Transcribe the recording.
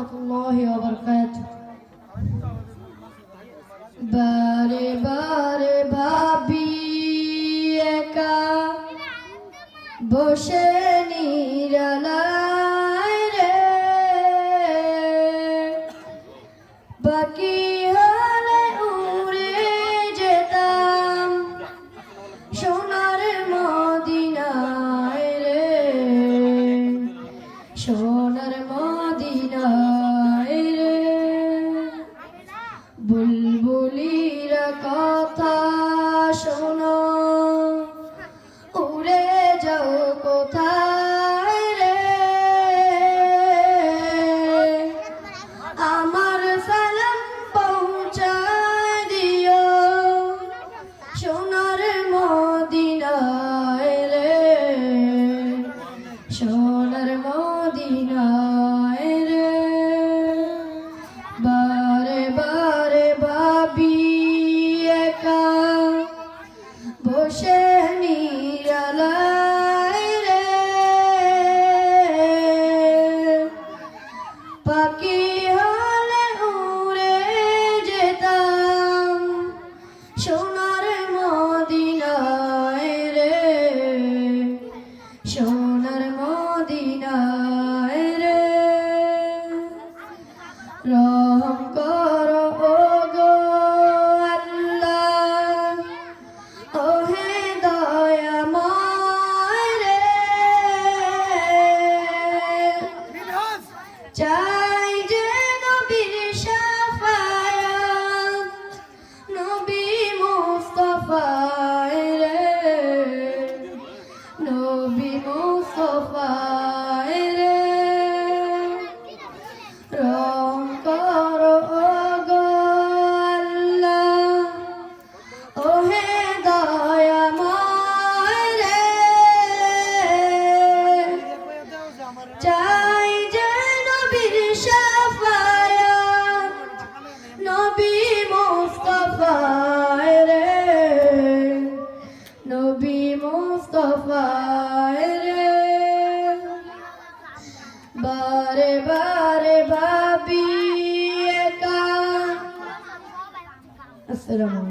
রহমতুল্লাহি ওয়া বারাকাতুহু। বারে বারে ভাবি একা বসে নিরালায় রে, বাকি হলে উড়ে যেতাম সোনার মদিনায় রে, সোনার মদিনায় রে। বুলবুলিরা কথা শোনো, উড়ে যাও কোথায় রে, আমার সালাম পৌঁছায় দিও সোনার মদিনায় রে, সোনার মদিনায় রে। বারে বারে ভাবি একা বসে নিরালায় রে, পাখি হলে উড়ে যেতাম সোনার মদিনায় রে, সোনার মদিনায় রে। রহম করো ওগো আল্লাহ, ওহে দয়াময় রে, চাই যে নবীর শাফায়াত, নবী মুস্তাফায় রে, নবী মুস্তাফায় রে। রহম করো ওগো আল্লাহ, ওহে দয়াময় রে, চাই যে নবীর শাফায়াত, নবী মুস্তাফায় রে, নবী মুস্তাফায় রে। বারে বারে ভাবি একা। আসসালামু